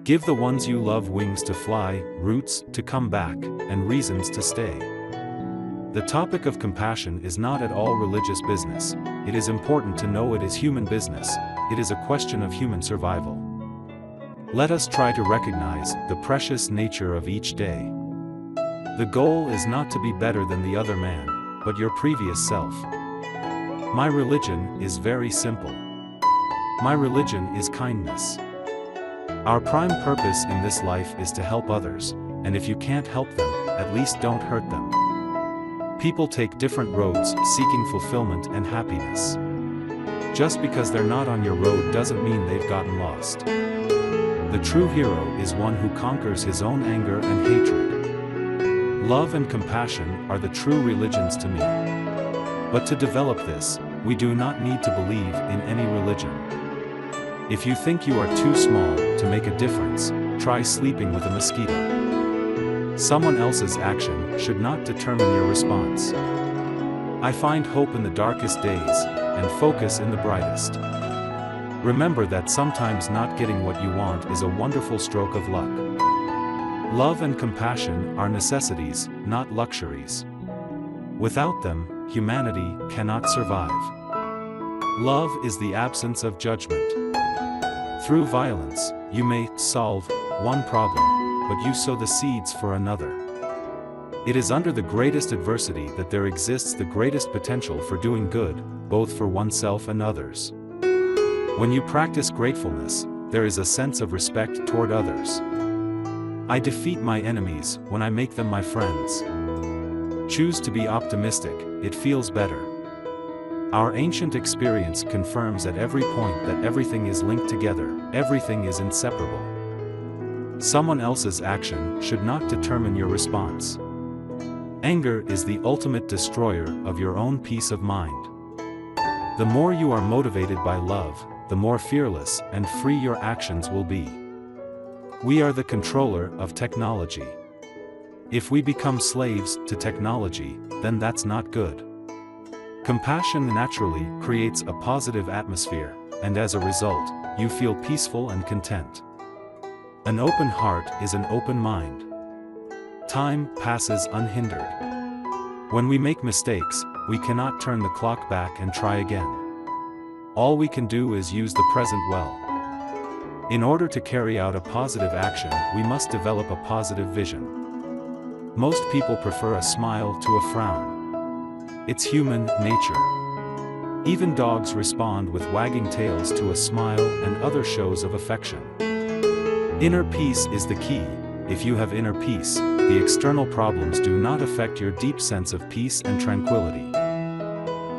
Give the ones you love wings to fly, roots to come back, and reasons to stay. The topic of compassion is not at all religious business. It is important to know it is human business. It is a question of human survival. Let us try to recognize the precious nature of each day. The goal is not to be better than the other man, but your previous self. My religion is very simple. My religion is kindness. Our prime purpose in this life is to help others, and if you can't help them, at least don't hurt them. People take different roads seeking fulfillment and happiness. Just because they're not on your road doesn't mean they've gotten lost. The true hero is one who conquers his own anger and hatred. Love and compassion are the true religions to me. But to develop this, we do not need to believe in any religion. If you think you are too small to make a difference, try sleeping with a mosquito. Someone else's action should not determine your response. I find hope in the darkest days, and focus in the brightest. Remember that sometimes not getting what you want is a wonderful stroke of luck. Love and compassion are necessities, not luxuries. Without them, humanity cannot survive. Love is the absence of judgment. Through violence, you may solve one problem, but you sow the seeds for another. It is under the greatest adversity that there exists the greatest potential for doing good, both for oneself and others. When you practice gratefulness, there is a sense of respect toward others. I defeat my enemies when I make them my friends. Choose to be optimistic, it feels better. Our ancient experience confirms at every point that everything is linked together, everything is inseparable. Someone else's action should not determine your response. Anger is the ultimate destroyer of your own peace of mind. The more you are motivated by love, the more fearless and free your actions will be. We are the controller of technology. If we become slaves to technology, then that's not good. Compassion naturally creates a positive atmosphere, and as a result, you feel peaceful and content. An open heart is an open mind. Time passes unhindered. When we make mistakes, we cannot turn the clock back and try again. All we can do is use the present well. In order to carry out a positive action, we must develop a positive vision. Most people prefer a smile to a frown. It's human nature. Even dogs respond with wagging tails to a smile and other shows of affection. Inner peace is the key. If you have inner peace, the external problems do not affect your deep sense of peace and tranquility.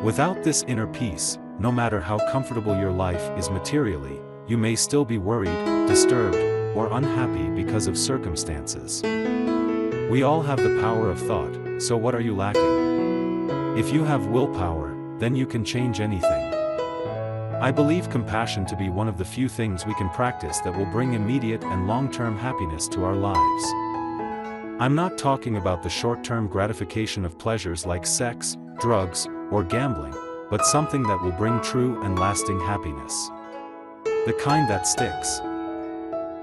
Without this inner peace, no matter how comfortable your life is materially, you may still be worried, disturbed, or unhappy because of circumstances. We all have the power of thought, so what are you lacking? If you have willpower, then you can change anything. I believe compassion to be one of the few things we can practice that will bring immediate and long-term happiness to our lives. I'm not talking about the short-term gratification of pleasures like sex, drugs, or gambling, but something that will bring true and lasting happiness. The kind that sticks.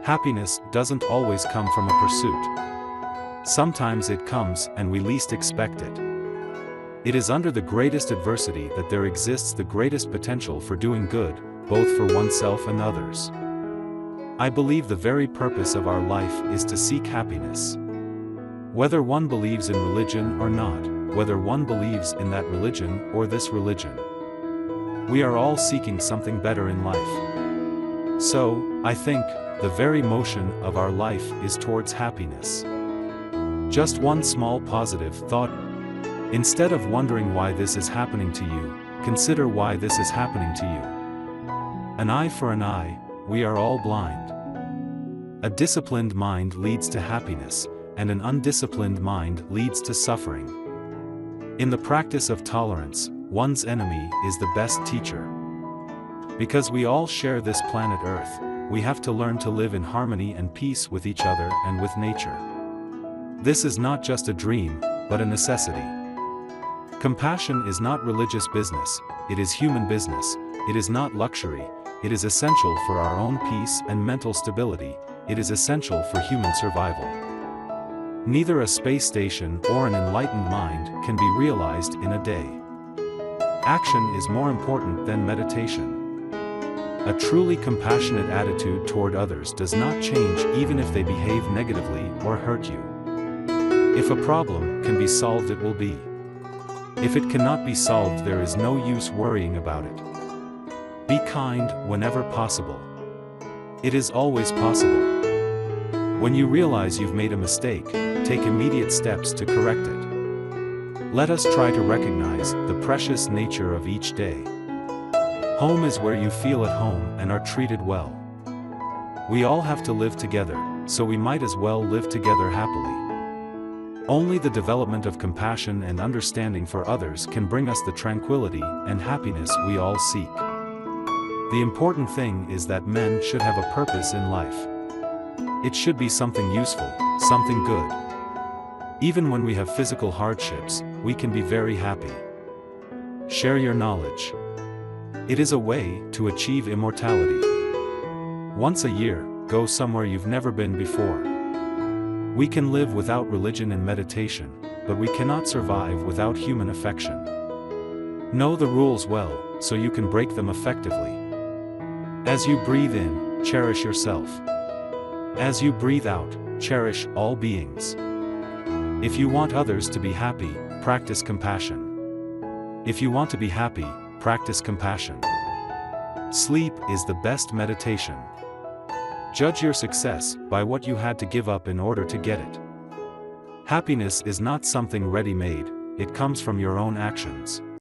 Happiness doesn't always come from a pursuit. Sometimes it comes and we least expect it. It is under the greatest adversity that there exists the greatest potential for doing good, both for oneself and others. I believe the very purpose of our life is to seek happiness. Whether one believes in religion or not, whether one believes in that religion or this religion, we are all seeking something better in life. So, I think, the very motion of our life is towards happiness. Just one small positive thought. Instead of wondering why this is happening to you, consider why this is happening to you. An eye for an eye, we are all blind. A disciplined mind leads to happiness, and an undisciplined mind leads to suffering. In the practice of tolerance, one's enemy is the best teacher. Because we all share this planet Earth, we have to learn to live in harmony and peace with each other and with nature. This is not just a dream, but a necessity. Compassion is not religious business, it is human business, it is not luxury, it is essential for our own peace and mental stability, it is essential for human survival. Neither a space station or an enlightened mind can be realized in a day. Action is more important than meditation. A truly compassionate attitude toward others does not change even if they behave negatively or hurt you. If a problem can be solved, it will be. If it cannot be solved, there is no use worrying about it. Be kind whenever possible. It is always possible. When you realize you've made a mistake, take immediate steps to correct it. Let us try to recognize the precious nature of each day. Home is where you feel at home and are treated well. We all have to live together, so we might as well live together happily. Only the development of compassion and understanding for others can bring us the tranquility and happiness we all seek. The important thing is that men should have a purpose in life. It should be something useful, something good. Even when we have physical hardships, we can be very happy. Share your knowledge. It is a way to achieve immortality. Once a year, go somewhere you've never been before. We can live without religion and meditation, but we cannot survive without human affection. Know the rules well, so you can break them effectively. As you breathe in, cherish yourself. As you breathe out, cherish all beings. If you want others to be happy, practice compassion. If you want to be happy, practice compassion. Sleep is the best meditation. Judge your success by what you had to give up in order to get it. Happiness is not something ready-made, it comes from your own actions.